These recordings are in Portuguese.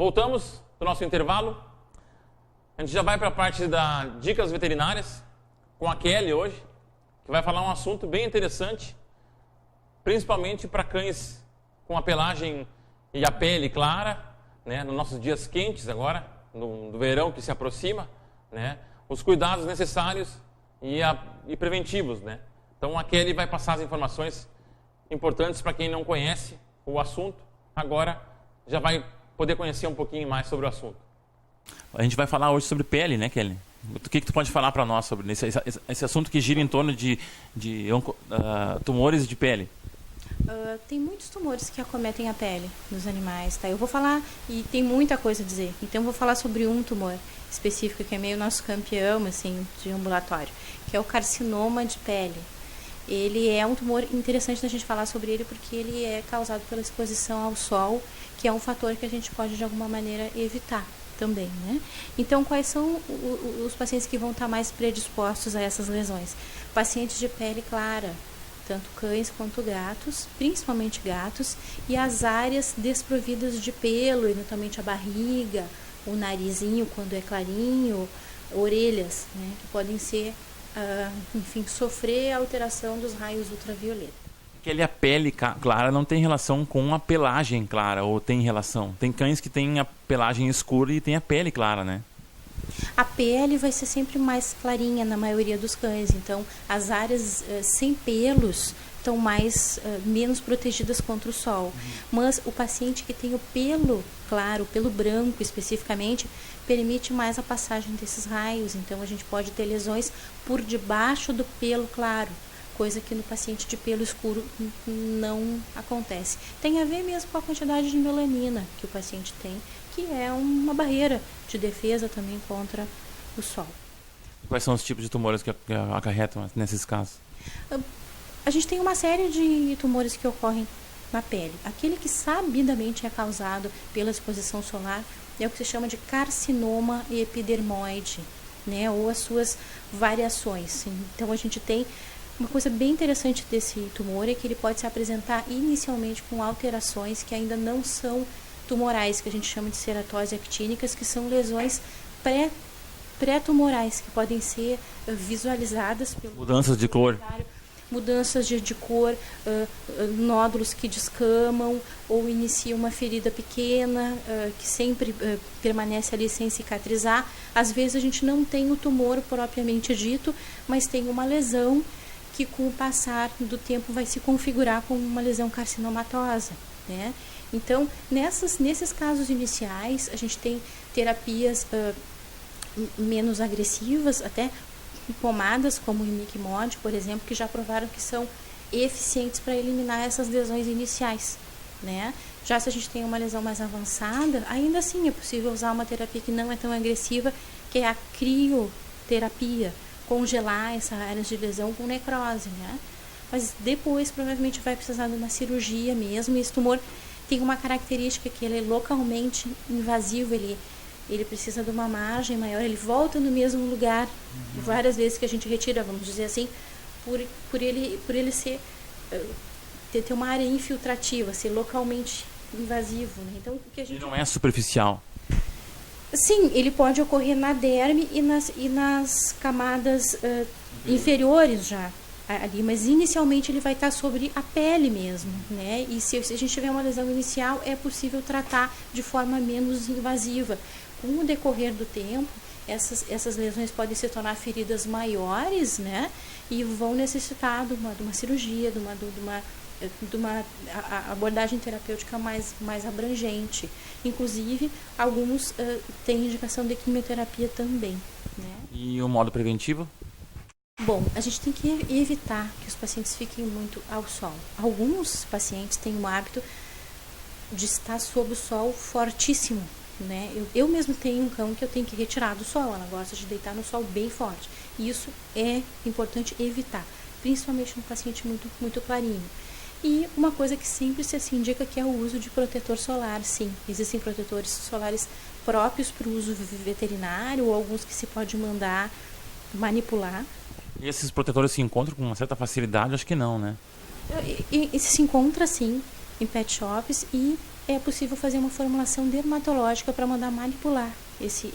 Voltamos do nosso intervalo. A gente já vai para a parte da dicas veterinárias com a Kelly hoje, que vai falar um assunto bem interessante, principalmente para cães com a pelagem e a pele clara, né, nos nossos dias quentes agora, no verão que se aproxima, né, os cuidados necessários e preventivos, né. Então a Kelly vai passar as informações importantes para quem não conhece o assunto. Agora já vai poder conhecer um pouquinho mais sobre o assunto. A gente vai falar hoje sobre pele, né, Kelly? O que tu pode falar para nós sobre esse assunto que gira em torno de tumores de pele? Tem muitos tumores que acometem a pele dos animais, tá? Eu vou falar, e tem muita coisa a dizer, então eu vou falar sobre um tumor específico que é meio nosso campeão, assim, de ambulatório, que é o carcinoma de pele. Ele é um tumor interessante da gente falar sobre ele porque ele é causado pela exposição ao sol, que é um fator que a gente pode de alguma maneira evitar também, né? Então, quais são os pacientes que vão estar mais predispostos a essas lesões? Pacientes de pele clara, tanto cães quanto gatos, principalmente gatos, e as áreas desprovidas de pelo, eventualmente a barriga, o narizinho quando é clarinho, orelhas, né, que podem ser, enfim, sofrer a alteração dos raios ultravioleta. A pele clara não tem relação com a pelagem clara, ou tem relação? Tem cães que têm a pelagem escura e tem a pele clara, né? A pele vai ser sempre mais clarinha na maioria dos cães, então as áreas sem pelos estão menos protegidas contra o sol. Mas o paciente que tem o pelo claro, o pelo branco especificamente, permite mais a passagem desses raios, então a gente pode ter lesões por debaixo do pelo claro, coisa que no paciente de pelo escuro não acontece. Tem a ver mesmo com a quantidade de melanina que o paciente tem, que é uma barreira de defesa também contra o sol. Quais são os tipos de tumores que acarretam nesses casos? A gente tem uma série de tumores que ocorrem na pele. Aquele que sabidamente é causado pela exposição solar é o que se chama de carcinoma epidermoide, né, ou as suas variações. Então a gente tem uma coisa bem interessante desse tumor é que ele pode se apresentar inicialmente com alterações que ainda não são tumorais, que a gente chama de ceratose actínicas, que são lesões pré-tumorais, que podem ser visualizadas pelo mudanças de cor, mudanças de cor, nódulos que descamam ou inicia uma ferida pequena que sempre permanece ali sem cicatrizar. Às vezes a gente não tem o tumor propriamente dito, mas tem uma lesão que com o passar do tempo vai se configurar como uma lesão carcinomatosa, né? Então, nesses casos iniciais, a gente tem terapias menos agressivas, até pomadas como o imiquimod, por exemplo, que já provaram que são eficientes para eliminar essas lesões iniciais, né? Já se a gente tem uma lesão mais avançada, ainda assim é possível usar uma terapia que não é tão agressiva, que é a crioterapia, congelar essa área de lesão com necrose, né? Mas depois provavelmente vai precisar de uma cirurgia mesmo, e esse tumor tem uma característica que ele é localmente invasivo, ele precisa de uma margem maior, ele volta no mesmo lugar várias vezes que a gente retira, vamos dizer assim, por ele ser ter uma área infiltrativa, ser localmente invasivo, né? Então, o que a gente... Ele não é superficial. Sim, ele pode ocorrer na derme e nas camadas inferiores já ali, mas inicialmente ele vai estar sobre a pele mesmo, né? E se a gente tiver uma lesão inicial, é possível tratar de forma menos invasiva. Com o decorrer do tempo, essas lesões podem se tornar feridas maiores, né? E vão necessitar de uma cirurgia, de uma abordagem terapêutica mais abrangente. Inclusive, alguns têm indicação de quimioterapia também, né? E o modo preventivo? Bom, a gente tem que evitar que os pacientes fiquem muito ao sol. Alguns pacientes têm o hábito de estar sob o sol fortíssimo, né? Eu mesmo tenho um cão que eu tenho que retirar do sol, ela gosta de deitar no sol bem forte. E isso é importante evitar, principalmente no paciente muito, muito clarinho. E uma coisa que sempre se indica que é o uso de protetor solar, sim. Existem protetores solares próprios para o uso veterinário, ou alguns que se pode mandar manipular. E esses protetores se encontram com uma certa facilidade? Acho que não, né? E se encontra, sim, em pet shops e é possível fazer uma formulação dermatológica para mandar manipular esse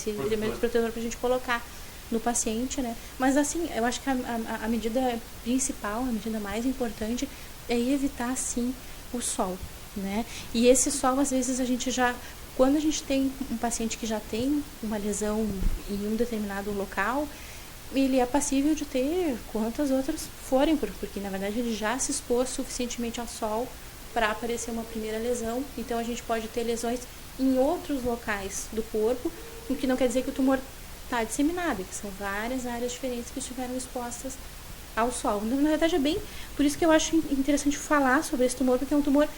elemento protetor para a gente colocar no paciente, né? Mas assim, eu acho que a medida principal, a medida mais importante é evitar, sim, o sol, né? E esse sol, às vezes, quando a gente tem um paciente que já tem uma lesão em um determinado local, ele é passível de ter quantas outras forem, porque na verdade ele já se expôs suficientemente ao sol para aparecer uma primeira lesão. Então a gente pode ter lesões em outros locais do corpo, o que não quer dizer que o tumor está disseminado, que são várias áreas diferentes que estiveram expostas ao sol. Então, na verdade, por isso que eu acho interessante falar sobre esse tumor, porque é um tumor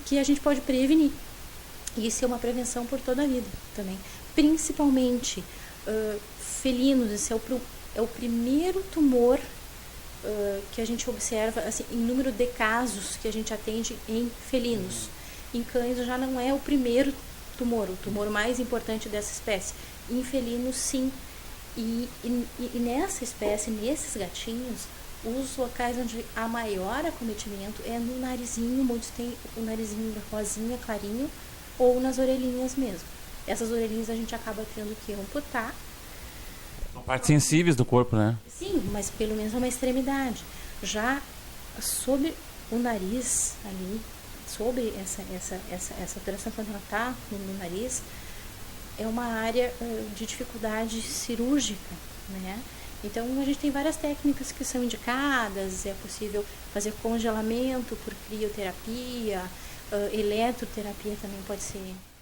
que a gente pode prevenir. E isso é uma prevenção por toda a vida também. Principalmente felinos, esse é o primeiro tumor que a gente observa, assim, em número de casos que a gente atende em felinos. Em cães já não é o primeiro tumor, o tumor mais importante dessa espécie. Em felinos, sim. E nessa espécie, nesses gatinhos, os locais onde há maior acometimento é no narizinho, muitos têm o narizinho rosinha, clarinho, ou nas orelhinhas mesmo. Essas orelhinhas a gente acaba tendo que amputar. São partes sensíveis do corpo, né? Sim, mas pelo menos é uma extremidade. Já sobre o nariz ali, sobre essa alteração quando ela está no nariz, é uma área de dificuldade cirúrgica, né? Então a gente tem várias técnicas que são indicadas, é possível fazer congelamento por crioterapia, eletroterapia também pode ser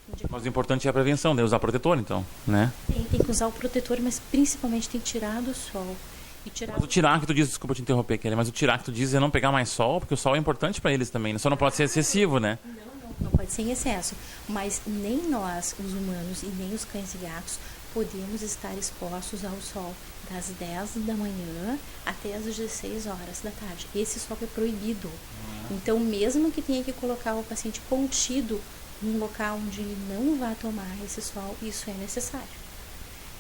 indicada. Mas o importante é a prevenção, né? Usar protetor, então, né? Tem que usar o protetor, mas principalmente tem que tirar do sol. Mas o tirar que tu diz, desculpa te interromper, Kelly, mas o tirar que tu diz é não pegar mais sol, porque o sol é importante para eles também, né? Só não pode ser excessivo, né? Não pode ser em excesso, mas nem nós, os humanos, e nem os cães e gatos podemos estar expostos ao sol das 10 da manhã até as 16 horas da tarde. Esse sol é proibido. Então, mesmo que tenha que colocar o paciente contido num local onde ele não vai tomar esse sol, isso é necessário.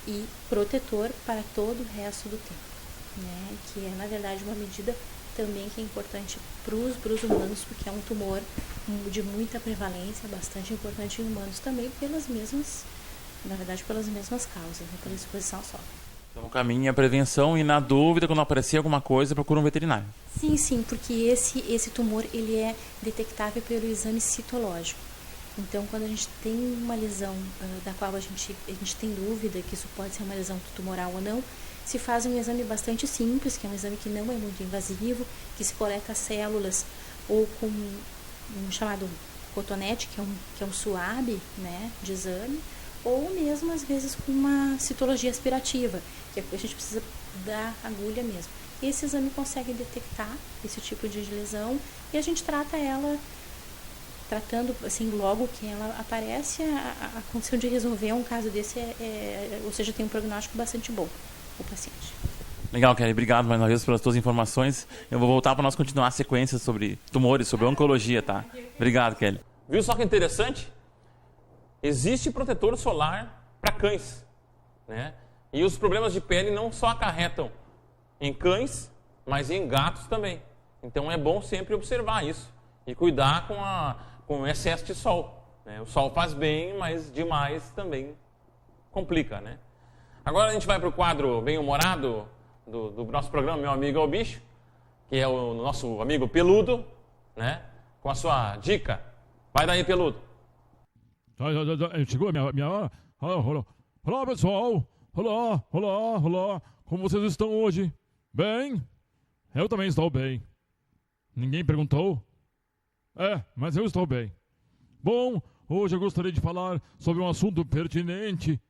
E protetor para todo o resto do tempo, né? Que é, na verdade, uma medida também que é importante para os humanos, porque é um tumor de muita prevalência, bastante importante em humanos também, pelas mesmas causas, né? Pela exposição ao sol. Então o caminho é a prevenção e, na dúvida, quando aparecer alguma coisa, procura um veterinário. Sim, porque esse tumor ele é detectável pelo exame citológico. Então, quando a gente tem uma lesão da qual a gente tem dúvida que isso pode ser uma lesão tumoral ou não, se faz um exame bastante simples, que é um exame que não é muito invasivo, que se coleta células ou com um chamado cotonete, que é um suave, né, de exame, ou mesmo às vezes com uma citologia aspirativa, que a gente precisa da agulha mesmo. Esse exame consegue detectar esse tipo de lesão e a gente trata ela, tratando assim logo que ela aparece, a condição de resolver um caso desse ou seja, tem um prognóstico bastante bom o paciente. Legal, Kelly. Obrigado mais uma vez pelas tuas informações. Eu vou voltar para nós continuar a sequência sobre tumores, sobre oncologia, tá? Obrigado, Kelly. Viu só que interessante? Existe protetor solar para cães, né? E os problemas de pele não só acarretam em cães, mas em gatos também. Então é bom sempre observar isso e cuidar com o excesso de sol, né? O sol faz bem, mas demais também complica, né? Agora a gente vai para o quadro bem-humorado do nosso programa, Meu Amigo é o Bicho, que é o nosso amigo Peludo, né? Com a sua dica. Vai daí, Peludo. Chegou a minha hora? Olá, pessoal. Olá. Como vocês estão hoje? Bem? Eu também estou bem. Ninguém perguntou? Mas eu estou bem. Bom, hoje eu gostaria de falar sobre um assunto pertinente,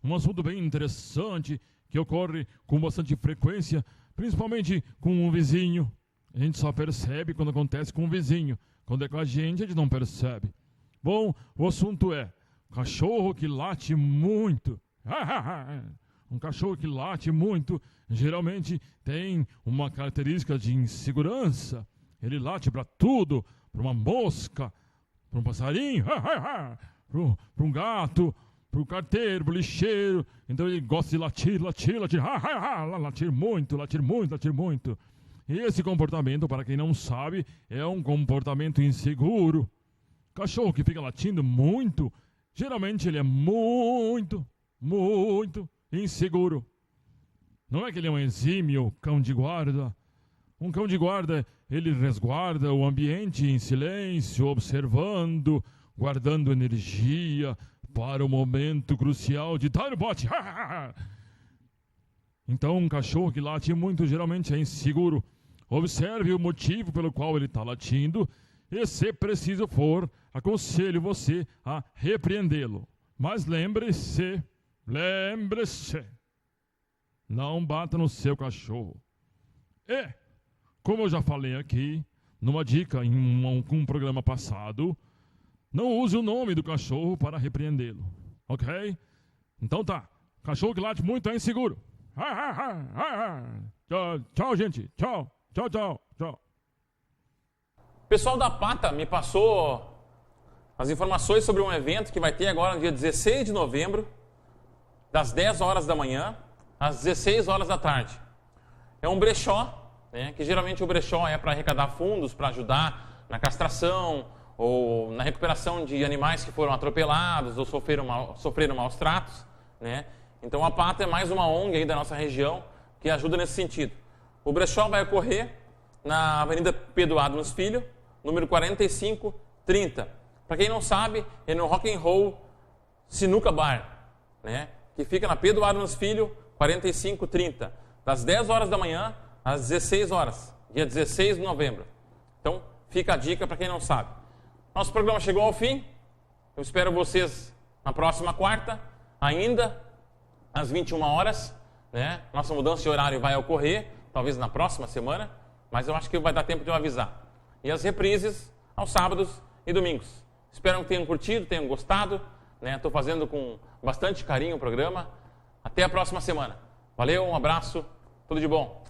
um assunto bem interessante, que ocorre com bastante frequência, principalmente com um vizinho. A gente só percebe quando acontece com um vizinho. Quando é com a gente não percebe. Bom, o assunto é cachorro que late muito. Um cachorro que late muito geralmente tem uma característica de insegurança. Ele late para tudo, para uma mosca, para um passarinho, para um gato, para o carteiro, para o lixeiro. Então ele gosta de latir muito. Esse comportamento, para quem não sabe, é um comportamento inseguro. Cachorro que fica latindo muito, geralmente ele é muito inseguro. Não é que ele é um exímio cão de guarda. Um cão de guarda, ele resguarda o ambiente em silêncio, observando, guardando energia para o momento crucial de dar o bote. Então, um cachorro que late muito geralmente é inseguro. Observe o motivo pelo qual ele está latindo e, se preciso for, aconselho você a repreendê-lo. Mas lembre-se, não bata no seu cachorro. E, como eu já falei aqui, numa dica em um programa passado, não use o nome do cachorro para repreendê-lo, ok? Então tá, cachorro que late muito é inseguro. Tchau, gente. Tchau. O pessoal da Pata me passou as informações sobre um evento que vai ter agora no dia 16 de novembro, das 10 horas da manhã às 16 horas da tarde. É um brechó, né, que geralmente o brechó é para arrecadar fundos, para ajudar na castração ou na recuperação de animais que foram atropelados ou sofreram maus tratos, né? Então a Pata é mais uma ONG aí da nossa região que ajuda nesse sentido. O brechó vai ocorrer na Avenida Pedro Adams Filho, número 4530. Para quem não sabe, é no Rock and Roll Sinuca Bar, né? Que fica na Pedro Adams Filho, 4530, das 10 horas da manhã às 16 horas, dia 16 de novembro. Então, fica a dica para quem não sabe. Nosso programa chegou ao fim. Eu espero vocês na próxima quarta, ainda às 21 horas, né? Nossa mudança de horário vai ocorrer, talvez na próxima semana, mas eu acho que vai dar tempo de eu avisar. E as reprises aos sábados e domingos. Espero que tenham curtido, tenham gostado, né? Estou fazendo com bastante carinho o programa. Até a próxima semana. Valeu, um abraço, tudo de bom.